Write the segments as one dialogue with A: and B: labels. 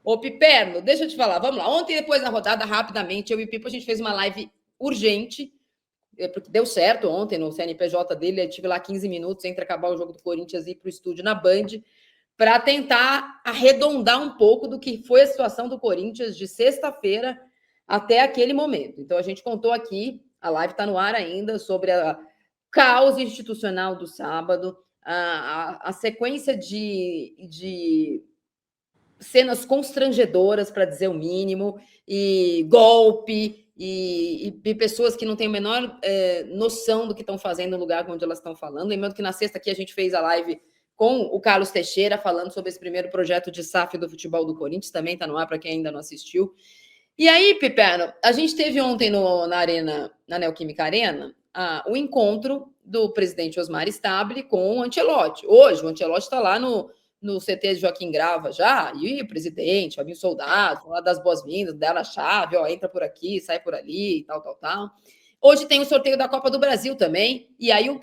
A: Ô, Piperno, deixa eu te falar, vamos lá. Ontem, depois da rodada, rapidamente, eu e o Pipo, a gente fez uma live urgente, porque deu certo ontem no CNPJ dele, eu tive lá 15 minutos entre acabar o jogo do Corinthians e ir para o estúdio na Band, para tentar arredondar um pouco do que foi a situação do Corinthians de sexta-feira até aquele momento. Então, a gente contou aqui, a live está no ar ainda, sobre a caos institucional do sábado, a sequência de cenas constrangedoras, para dizer o mínimo, e golpe, e pessoas que não têm a menor noção do que estão fazendo no lugar onde elas estão falando. Lembrando que na sexta aqui a gente fez a live com o Carlos Teixeira, falando sobre esse primeiro projeto de SAF do futebol do Corinthians, também está no ar para quem ainda não assistiu. E aí, Piperno, a gente teve ontem na Arena, na Neoquímica Arena, o encontro do presidente Osmar Stabile com o Ancelotti. Hoje, o Ancelotti está lá no CT de Joaquim Grava já, e o presidente, Fabinho Soldado, falar das boas-vindas, dela a chave, ó, entra por aqui, sai por ali, tal. Hoje tem o sorteio da Copa do Brasil também, e aí eu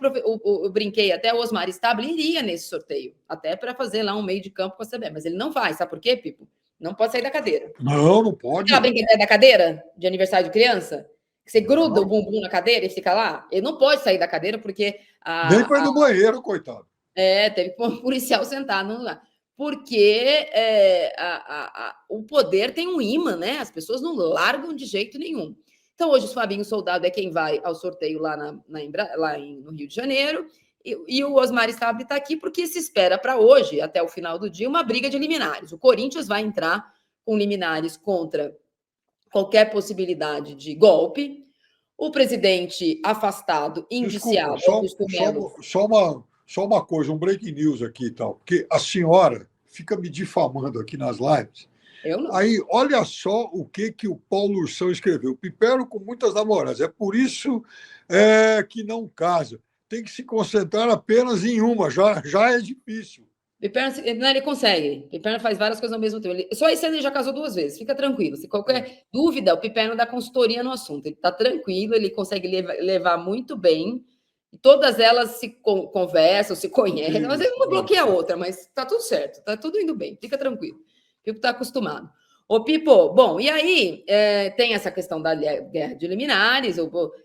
A: brinquei, até o Osmar Stabile iria nesse sorteio, até para fazer lá um meio de campo com a CBF, mas ele não vai, sabe por quê, Pipo? Não pode sair da cadeira.
B: Não pode.
A: Aquela brincadeira da cadeira, de aniversário de criança, que você gruda o bumbum na cadeira e fica lá? Ele não pode sair da cadeira porque...
B: Nem para ir no banheiro, coitado.
A: Teve que um policial sentar no lugar. Porque o poder tem um imã, né? As pessoas não largam de jeito nenhum. Então, hoje, o Fabinho Soldado é quem vai ao sorteio lá no Rio de Janeiro, e o Osmar Stabile está aqui porque se espera para hoje, até o final do dia, uma briga de liminares. O Corinthians vai entrar com liminares contra qualquer possibilidade de golpe. O presidente afastado, indiciado, Augusto Melo.
B: Só uma coisa, um breaking news aqui e tal, porque a senhora fica me difamando aqui nas lives.
A: Eu não.
B: Aí, olha só o que o Paulo Ursão escreveu. Pipero com muitas namoradas. É por isso que não casa. Tem que se concentrar apenas em uma, já é difícil.
A: Piperno, ele consegue. Piperno faz várias coisas ao mesmo tempo. Só esse ano ele já casou 2 vezes. Fica tranquilo. Se qualquer dúvida, o Piperno dá consultoria no assunto. Ele está tranquilo, ele consegue levar muito bem. E todas elas se conversam, se conhecem. Às vezes uma bloqueia a outra, mas está tudo certo. Está tudo indo bem. Fica tranquilo. O Pipo está acostumado. Ô, Pipo, bom, e aí tem essa questão da guerra de liminares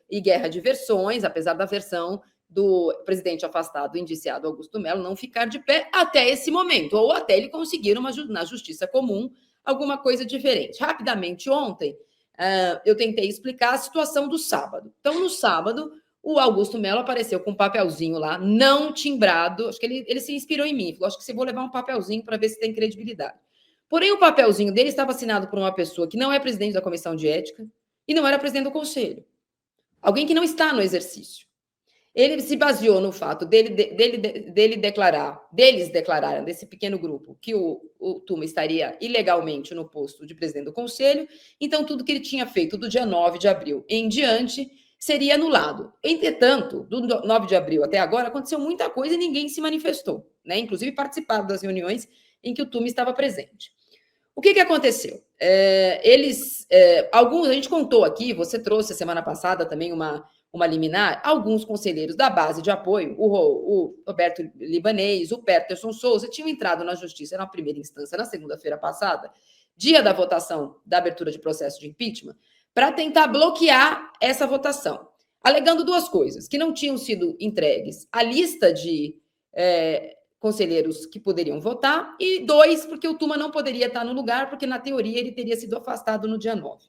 A: e guerra de versões, apesar da versão do presidente afastado, indiciado Augusto Melo, não ficar de pé até esse momento, ou até ele conseguir na justiça comum alguma coisa diferente. Rapidamente, ontem, eu tentei explicar a situação do sábado. Então, no sábado, o Augusto Melo apareceu com um papelzinho lá, não timbrado, acho que ele se inspirou em mim, falou, acho que você vou levar um papelzinho para ver se tem credibilidade. Porém, o papelzinho dele estava assinado por uma pessoa que não é presidente da comissão de ética e não era presidente do conselho. Alguém que não está no exercício. Ele se baseou no fato deles declararem, desse pequeno grupo, que o Tuma estaria ilegalmente no posto de presidente do conselho, então tudo que ele tinha feito do dia 9 de abril em diante seria anulado. Entretanto, do 9 de abril até agora, aconteceu muita coisa e ninguém se manifestou, né? Inclusive participaram das reuniões em que o Tuma estava presente. O que aconteceu? Alguns, a gente contou aqui, você trouxe a semana passada também uma liminar, alguns conselheiros da base de apoio, o Roberto Libanês, o Peterson Souza, tinham entrado na justiça na primeira instância na segunda-feira passada, dia da votação da abertura de processo de impeachment, para tentar bloquear essa votação, alegando 2 coisas, que não tinham sido entregues a lista de conselheiros que poderiam votar, e 2, porque o Tuma não poderia estar no lugar, porque, na teoria, ele teria sido afastado no dia 9.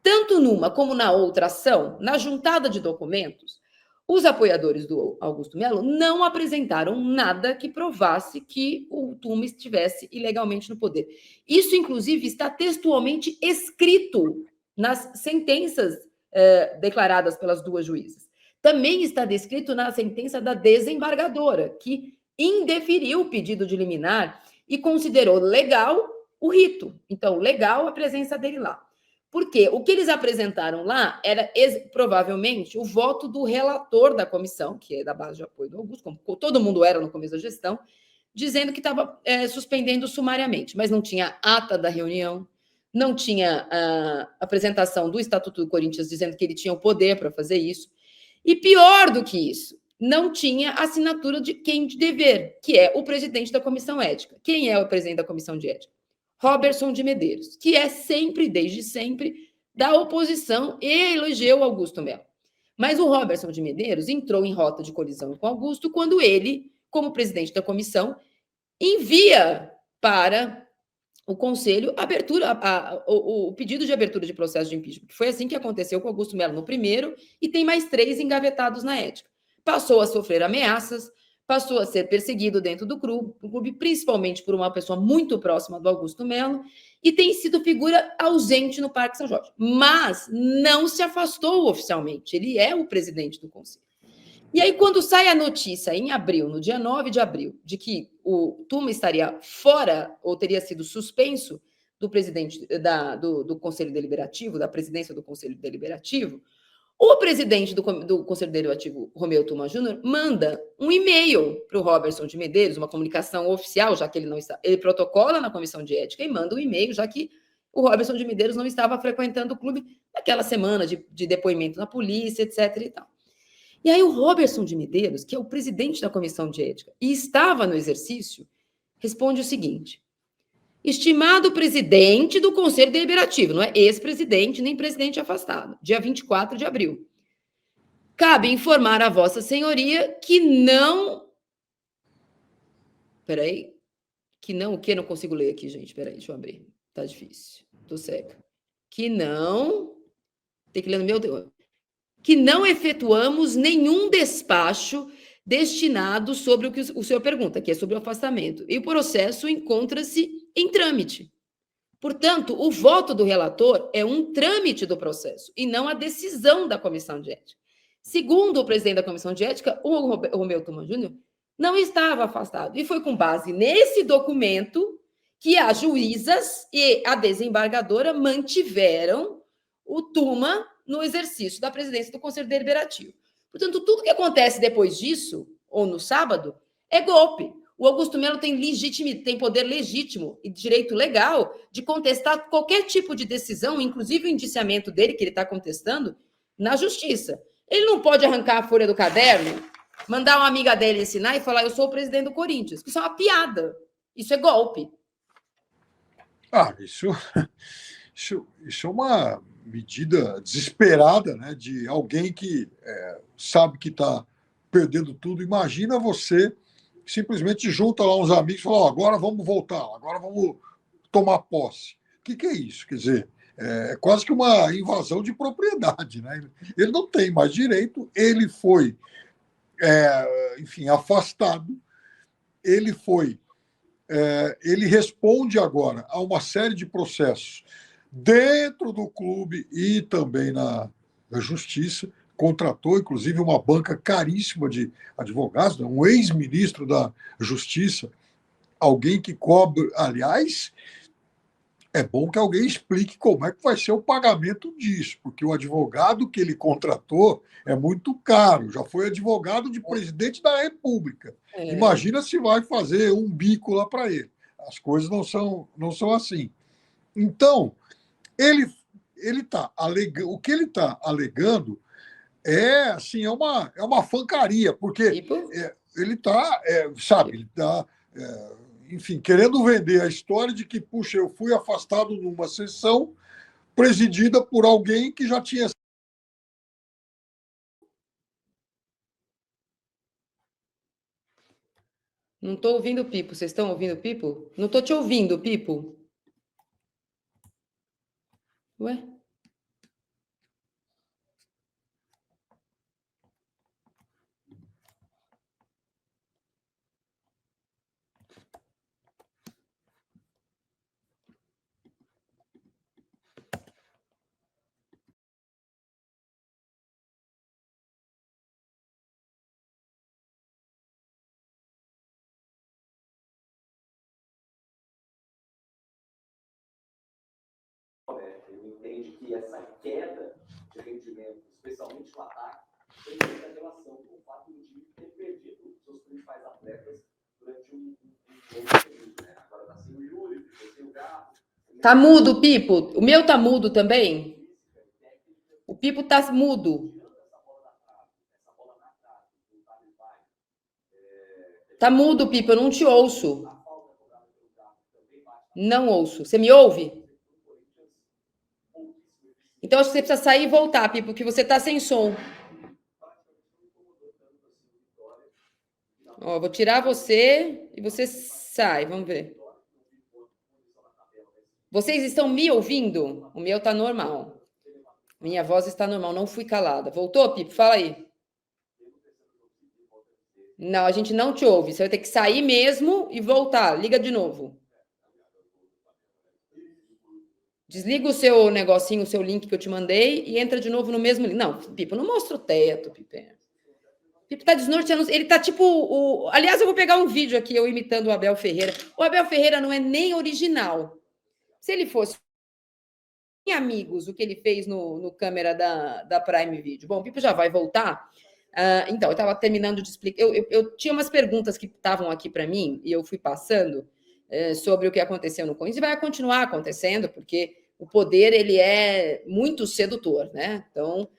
A: Tanto numa como na outra ação, na juntada de documentos, os apoiadores do Augusto Melo não apresentaram nada que provasse que o Tuma estivesse ilegalmente no poder. Isso, inclusive, está textualmente escrito nas sentenças declaradas pelas 2 juízes. Também está descrito na sentença da desembargadora, que indeferiu o pedido de liminar e considerou legal o rito. Então, legal a presença dele lá. Porque o que eles apresentaram lá era provavelmente o voto do relator da comissão, que é da base de apoio do Augusto, como todo mundo era no começo da gestão, dizendo que estava suspendendo sumariamente, mas não tinha ata da reunião, não tinha apresentação do Estatuto do Corinthians dizendo que ele tinha o poder para fazer isso. E pior do que isso, não tinha assinatura de quem de dever, que é o presidente da comissão ética. Quem é o presidente da comissão de ética? Robertson de Medeiros, que é sempre, desde sempre, da oposição e elegeu Augusto Melo. Mas o Robertson de Medeiros entrou em rota de colisão com Augusto quando ele, como presidente da comissão, envia para o Conselho o pedido de abertura de processo de impeachment. Foi assim que aconteceu com Augusto Melo no primeiro, e tem mais 3 engavetados na ética. Passou a sofrer ameaças, passou a ser perseguido dentro do clube, principalmente por uma pessoa muito próxima do Augusto Melo, e tem sido figura ausente no Parque São Jorge. Mas não se afastou oficialmente, ele é o presidente do Conselho. E aí, quando sai a notícia em abril, no dia 9 de abril, de que o Tuma estaria fora, ou teria sido suspenso do presidente do Conselho Deliberativo, da presidência do Conselho Deliberativo, o presidente do Conselho Deliberativo, Romeu Tuma Júnior, manda um e-mail para o Robertson de Medeiros, uma comunicação oficial, já que ele não está. Ele protocola na comissão de ética e manda um e-mail, já que o Robertson de Medeiros não estava frequentando o clube naquela semana de depoimento na polícia, etc. e tal. E aí o Robertson de Medeiros, que é o presidente da comissão de ética e estava no exercício, responde o seguinte: estimado presidente do Conselho Deliberativo, não é ex-presidente nem presidente afastado, dia 24 de abril. Cabe informar a Vossa Senhoria que não. Peraí. Que não, o que? Não consigo ler aqui, gente. Peraí, deixa eu abrir. Tá difícil. Tô seca. Que não. Tem que ler no meu Deus. Que não efetuamos nenhum despacho destinado sobre o que o senhor pergunta, que é sobre o afastamento. E o processo encontra-se em trâmite. Portanto, o voto do relator é um trâmite do processo e não a decisão da comissão de ética. Segundo o presidente da comissão de ética, o Romeu Tuma Júnior não estava afastado. E foi com base nesse documento que as juízas e a desembargadora mantiveram o Tuma no exercício da presidência do Conselho Deliberativo. Portanto, tudo que acontece depois disso, ou no sábado, é golpe. O Augusto Melo tem poder legítimo e direito legal de contestar qualquer tipo de decisão, inclusive o indiciamento dele, que ele está contestando, na justiça. Ele não pode arrancar a folha do caderno, mandar uma amiga dele ensinar e falar: eu sou o presidente do Corinthians. Isso é uma piada. Isso é golpe.
B: Isso é uma medida desesperada, né, de alguém que sabe que está perdendo tudo. Imagina você simplesmente junta lá uns amigos e fala: oh, agora vamos voltar, agora vamos tomar posse. O que é isso? Quer dizer, é quase que uma invasão de propriedade, né? Ele não tem mais direito, ele foi, enfim, afastado, ele foi. Ele responde agora a uma série de processos dentro do clube e também na justiça. Contratou, inclusive, uma banca caríssima de advogados, né? Um ex-ministro da Justiça, alguém que cobra. Aliás, é bom que alguém explique como é que vai ser o pagamento disso, porque o advogado que ele contratou é muito caro, já foi advogado de presidente da República. Imagina se vai fazer um bico lá para ele. As coisas não são assim. Então, ele tá alegando, o que ele está alegando assim, é uma fancaria, porque ele está, sabe, ele está, enfim, querendo vender a história de que, puxa, eu fui afastado numa sessão presidida por alguém que já tinha.
A: Não estou ouvindo o Pipo. Vocês estão ouvindo o Pipo? Não estou te ouvindo, Pipo. Ué?
C: Entende que essa queda de rendimento, especialmente no ataque, tem muita relação com o fato do time ter perdido seus principais atletas durante um longo período, né? Agora está sem o Yuri, sem o Garro.
A: Tá mudo, Pipo. O meu tá mudo também? O Pipo tá mudo. Tá mudo, Pipo. Eu não te ouço. Não ouço. Você me ouve? Então, acho que você precisa sair e voltar, Pipo, porque você está sem som. Ó, vou tirar você e você sai. Vamos ver. Vocês estão me ouvindo? O meu está normal. Minha voz está normal, não fui calada. Voltou, Pipo? Fala aí. Não, a gente não te ouve. Você vai ter que sair mesmo e voltar. Liga de novo. Desliga o seu negocinho, o seu link que eu te mandei e entra de novo no mesmo link. Não, Pipo, não mostra o teto, Pipo. Pipo tá desnorteando. Ele tá tipo Aliás, eu vou pegar um vídeo aqui, eu imitando o Abel Ferreira. O Abel Ferreira não é nem original. Se ele fosse amigos, o que ele fez no câmera da Prime Video. Bom, o Pipo já vai voltar. Então, eu estava terminando de explicar. Eu tinha umas perguntas que estavam aqui para mim e eu fui passando sobre o que aconteceu no Corinthians e vai continuar acontecendo, porque o poder ele é muito sedutor, né? Então,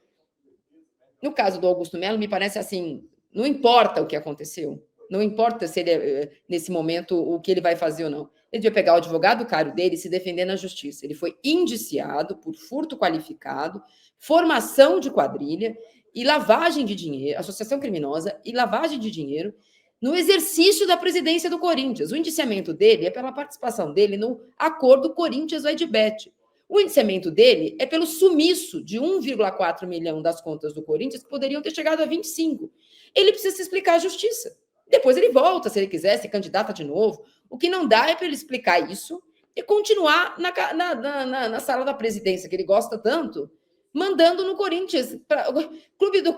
A: no caso do Augusto Melo, me parece assim, não importa o que aconteceu, não importa se ele, nesse momento, o que ele vai fazer ou não. Ele devia pegar o advogado caro dele e se defender na justiça. Ele foi indiciado por furto qualificado, formação de quadrilha e lavagem de dinheiro, associação criminosa e lavagem de dinheiro no exercício da presidência do Corinthians. O indiciamento dele é pela participação dele no acordo Corinthians-Edbet. O indiciamento dele é pelo sumiço de 1,4 milhão das contas do Corinthians, que poderiam ter chegado a 25. Ele precisa se explicar à justiça. Depois ele volta, se ele quiser, se candidata de novo. O que não dá é para ele explicar isso e continuar na sala da presidência, que ele gosta tanto, mandando no Corinthians,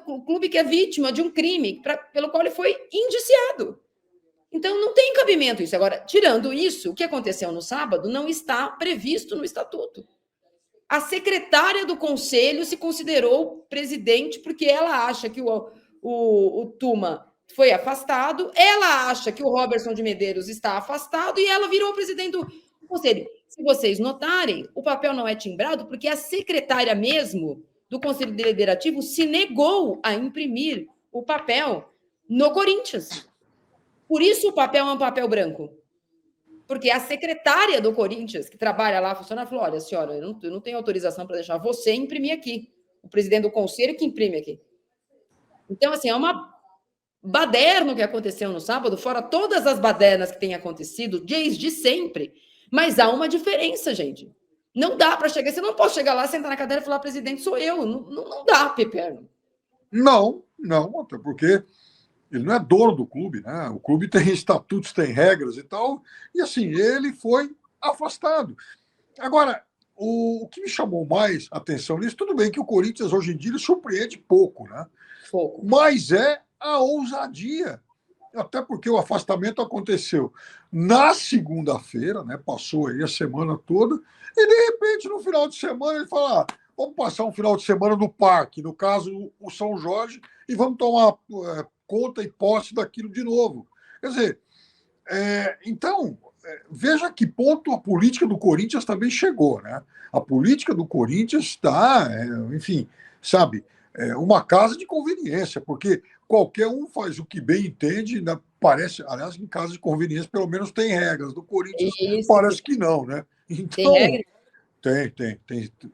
A: o clube que é vítima de um crime pelo qual ele foi indiciado. Então, não tem cabimento isso. Agora, tirando isso, o que aconteceu no sábado não está previsto no estatuto. A secretária do conselho se considerou presidente porque ela acha que o Tuma foi afastado, ela acha que o Robertson de Medeiros está afastado e ela virou presidente do conselho. Se vocês notarem, o papel não é timbrado porque a secretária mesmo do Conselho Deliberativo se negou a imprimir o papel no Corinthians. Por isso o papel é um papel branco. Porque a secretária do Corinthians, que trabalha lá, funcionária, falou: olha, senhora, eu não tenho autorização para deixar você imprimir aqui. O presidente do conselho que imprime aqui. Então, assim, é uma baderna que aconteceu no sábado, fora todas as badernas que têm acontecido desde sempre. Mas há uma diferença, gente. Não dá para chegar. Você não pode chegar lá, sentar na cadeira e falar: presidente, sou eu. Não dá, Peperno.
B: Não, até porque ele não é dono do clube, né? O clube tem estatutos, tem regras e tal, e assim, ele foi afastado. Agora, o que me chamou mais atenção nisso, tudo bem que o Corinthians hoje em dia ele surpreende pouco, né?
A: Pouco.
B: Mas é a ousadia. Até porque o afastamento aconteceu na segunda-feira, né? Passou aí a semana toda, e de repente, no final de semana, ele fala: vamos passar um final de semana no parque, no caso, o São Jorge, e vamos tomar conta e posse daquilo de novo. Quer dizer, então, veja que ponto a política do Corinthians também chegou, né? A política do Corinthians está, enfim, sabe, uma casa de conveniência, porque qualquer um faz o que bem entende, né? Parece, aliás, em casa de conveniência, pelo menos tem regras. Do Corinthians isso, parece que não, né? Então, tem regras?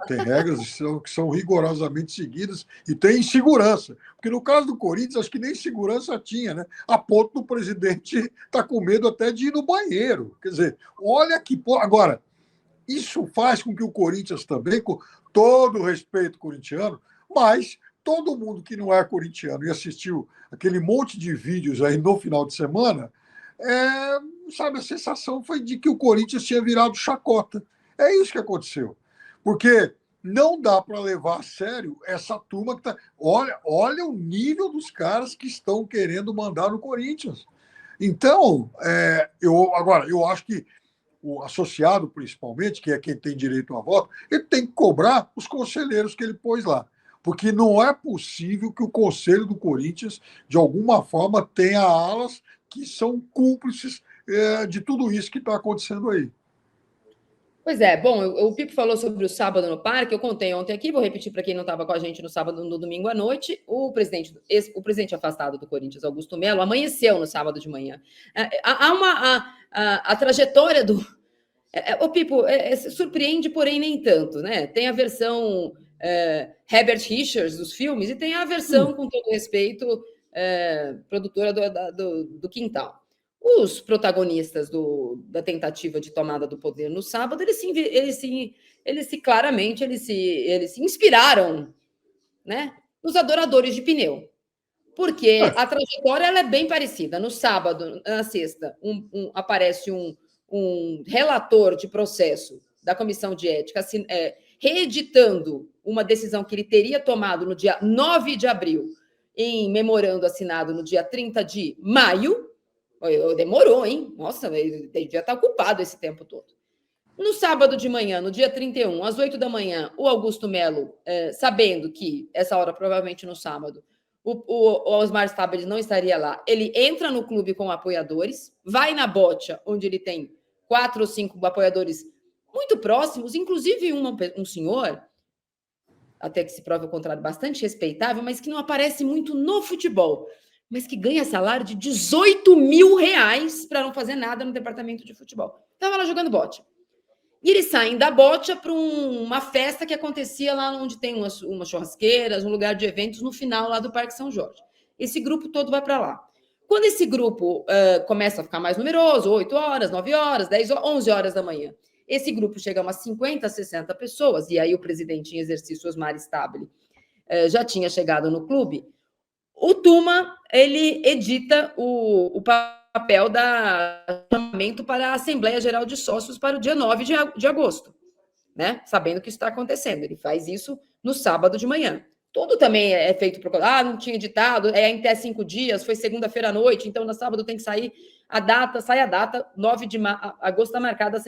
B: Tem regras que são rigorosamente seguidas e tem insegurança. Porque no caso do Corinthians, acho que nem segurança tinha, né? A ponto do presidente estar com medo até de ir no banheiro. Quer dizer, olha que... Agora, isso faz com que o Corinthians também, com todo o respeito corintiano, mas todo mundo que não é corintiano e assistiu aquele monte de vídeos aí no final de semana, sabe, a sensação foi de que o Corinthians tinha virado chacota. É isso que aconteceu. Porque não dá para levar a sério essa turma que está... Olha o nível dos caras que estão querendo mandar no Corinthians. Então, eu acho que o associado, principalmente, que é quem tem direito a voto, ele tem que cobrar os conselheiros que ele pôs lá. Porque não é possível que o Conselho do Corinthians, de alguma forma, tenha alas que são cúmplices de tudo isso que está acontecendo aí.
A: Pois é, bom, o Pipo falou sobre o sábado no parque, eu contei ontem aqui, vou repetir para quem não estava com a gente no sábado, no domingo à noite, o presidente afastado do Corinthians, Augusto Melo, amanheceu no sábado de manhã. A trajetória O Pipo, surpreende, porém nem tanto, né? Tem a versão Herbert Richards dos filmes e tem a versão, com todo respeito, produtora do Quintal. Os protagonistas da tentativa de tomada do poder no sábado, eles se inspiraram, né, nos adoradores de pneu. Porque a trajetória ela é bem parecida. No sábado, na sexta, aparece um relator de processo da Comissão de Ética, reeditando uma decisão que ele teria tomado no dia 9 de abril, em memorando assinado no dia 30 de maio. Demorou, hein? Nossa, ele devia estar ocupado esse tempo todo. No sábado de manhã, no dia 31, às 8 da manhã, o Augusto Melo, sabendo que essa hora, provavelmente no sábado, o Osmar Stabile não estaria lá, ele entra no clube com apoiadores, vai na bocha, onde ele tem 4 ou 5 apoiadores muito próximos, inclusive um senhor, até que se prove o contrário, bastante respeitável, mas que não aparece muito no futebol, mas que ganha salário de R$18 mil para não fazer nada no departamento de futebol. Estava lá jogando bocha. E eles saem da bocha para uma festa que acontecia lá onde tem umas churrasqueiras, um lugar de eventos no final lá do Parque São Jorge. Esse grupo todo vai para lá. Quando esse grupo começa a ficar mais numeroso, 8 horas, 9 horas, 10 horas, 11 horas da manhã, esse grupo chega a umas 50, 60 pessoas, e aí o presidente em exercício, Osmar Stabile, já tinha chegado no clube. O Tuma, ele edita o papel da chamamento para a Assembleia Geral de Sócios para o dia 9 de agosto, né? Sabendo que isso está acontecendo. Ele faz isso no sábado de manhã. Tudo também é feito por... não tinha editado, em até 5 dias, foi segunda-feira à noite, então no sábado tem que sair a data, 9 de agosto está marcada a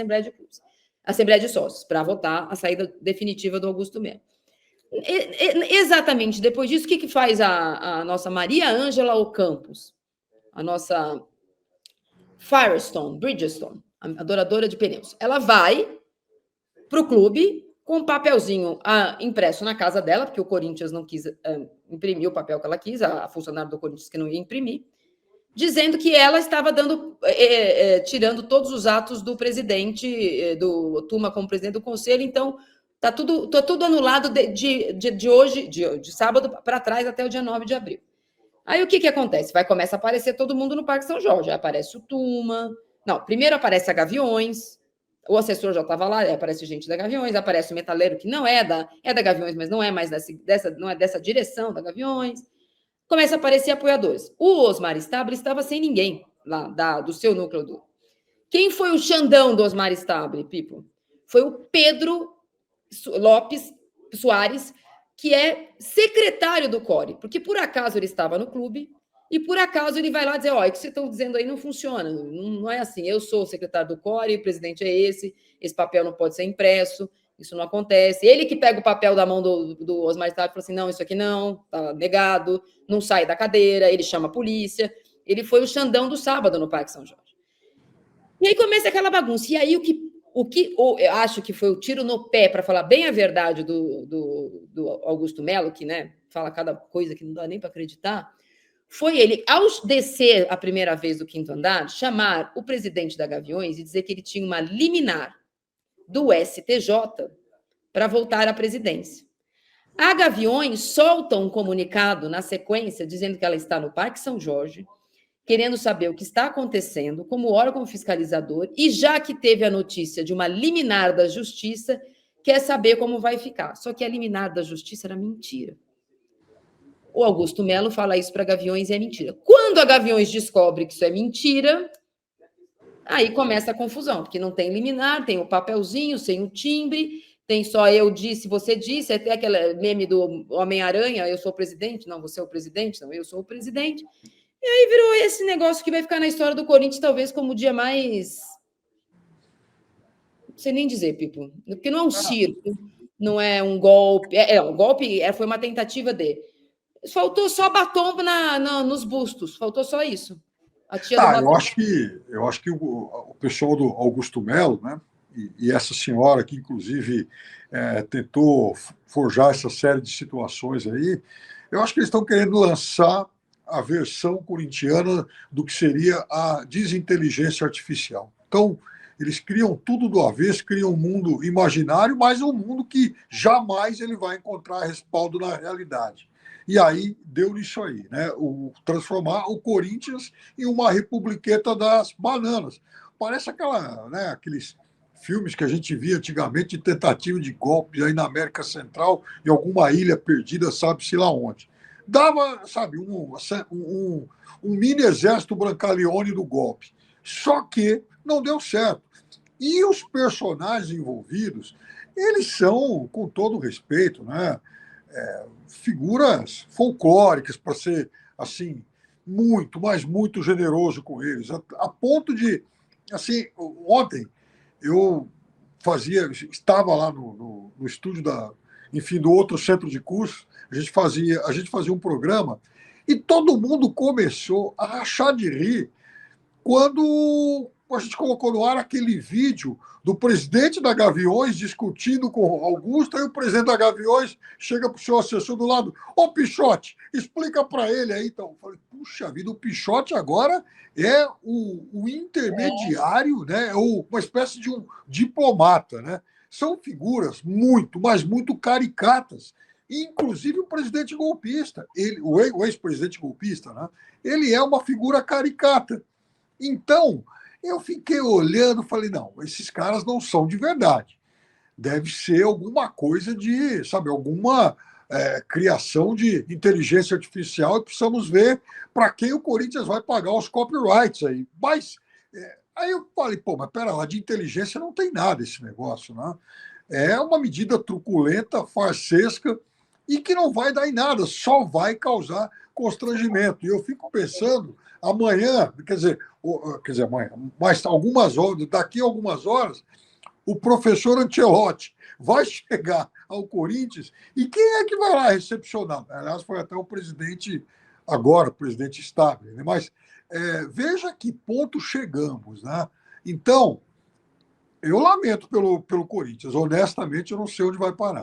A: Assembleia de Sócios, para votar a saída definitiva do Augusto Melo. Exatamente, depois disso, o que faz a nossa Maria Ângela Ocampos, a nossa Bridgestone, adoradora de pneus? Ela vai para o clube com um papelzinho impresso na casa dela, porque o Corinthians não quis imprimir o papel que ela quis, a funcionária do Corinthians que não ia imprimir, dizendo que ela estava tirando todos os atos do presidente, do Tuma como presidente do conselho, então está tudo anulado de hoje, de sábado para trás, até o dia 9 de abril. Aí o que acontece? Começa a aparecer todo mundo no Parque São Jorge. Aí aparece o Tuma. Não, primeiro aparece a Gaviões. O assessor já estava lá, aparece gente da Gaviões, aparece o metaleiro, que não é da Gaviões, mas não é mais dessa direção da Gaviões. Começa a aparecer apoiadores. O Osmar Stabile estava sem ninguém lá do seu núcleo. Quem foi o Xandão do Osmar Stabile, Pipo? Foi o Pedro Lopes Soares, que é secretário do CORE, porque por acaso ele estava no clube e por acaso ele vai lá dizer, o que vocês estão dizendo aí não funciona, não é assim, eu sou o secretário do CORE, o presidente é esse papel não pode ser impresso, isso não acontece. Ele que pega o papel da mão do Osmar Stabile e fala assim, não, isso aqui não, tá negado, não sai da cadeira, ele chama a polícia. Ele foi o Xandão do sábado no Parque São Jorge. E aí começa aquela bagunça. E aí eu acho que foi o tiro no pé, para falar bem a verdade, do Augusto Melo, que, né, fala cada coisa que não dá nem para acreditar, foi ele, ao descer a primeira vez do 5º andar, chamar o presidente da Gaviões e dizer que ele tinha uma liminar do STJ para voltar à presidência. A Gaviões solta um comunicado na sequência, dizendo que ela está no Parque São Jorge, querendo saber o que está acontecendo como órgão fiscalizador, e já que teve a notícia de uma liminar da Justiça, quer saber como vai ficar. Só que a liminar da Justiça era mentira. O Augusto Melo fala isso para a Gaviões e é mentira. Quando a Gaviões descobre que isso é mentira, aí começa a confusão, porque não tem liminar, tem o papelzinho, sem o timbre, tem só eu disse, você disse, até aquele meme do Homem-Aranha, eu sou o presidente, não, você é o presidente, não, eu sou o presidente. E aí virou esse negócio que vai ficar na história do Corinthians, talvez como o dia mais... Não sei nem dizer, Pipo, porque não é um circo, não é um golpe, um golpe foi uma tentativa de... Faltou só batom nos bustos, faltou só isso. A tia do
B: eu acho que o pessoal do Augusto Melo, né, e essa senhora que, inclusive, tentou forjar essa série de situações aí, eu acho que eles estão querendo lançar a versão corintiana do que seria a desinteligência artificial. Então, Eles criam tudo do avesso, criam um mundo imaginário, mas um mundo que jamais ele vai encontrar respaldo na realidade. E aí deu nisso aí, né? Transformar o Corinthians em uma republiqueta das bananas. Parece aqueles filmes que a gente via antigamente de tentativa de golpe aí na América Central, em alguma ilha perdida, sabe-se lá onde. Dava, sabe, um mini exército Brancaleone do golpe. Só que não deu certo. E os personagens envolvidos, eles são, com todo respeito, né, figuras folclóricas, para ser assim, muito, mas muito generoso com eles, a ponto de, assim, ontem eu estava lá no estúdio enfim, do outro centro de curso, a gente fazia um programa e todo mundo começou a rachar de rir quando a gente colocou no ar aquele vídeo do presidente da Gaviões discutindo com Augusto, aí o presidente da Gaviões chega para o seu assessor do lado, ô Pichote, explica para ele aí. Então, eu falei, puxa vida, o Pichote agora é o intermediário, né? É uma espécie de um diplomata, né? São figuras muito, mas muito caricatas. Inclusive o presidente golpista, o ex-presidente golpista, né? Ele é uma figura caricata. Então, eu fiquei olhando e falei, não, esses caras não são de verdade. Deve ser alguma coisa de, sabe, alguma criação de inteligência artificial e precisamos ver para quem o Corinthians vai pagar os copyrights aí. Mas, aí eu falei, pô, mas pera lá, de inteligência não tem nada esse negócio, né? É uma medida truculenta, farsesca e que não vai dar em nada, só vai causar constrangimento. E eu fico pensando, amanhã, quer dizer amanhã, mas algumas horas, daqui a algumas horas, o professor Ancelotti vai chegar ao Corinthians e quem é que vai lá recepcionar? Aliás, foi até o presidente, agora, o presidente Stabile, né? Mas veja que ponto chegamos, né? Então, eu lamento pelo Corinthians, honestamente, eu não sei onde vai parar.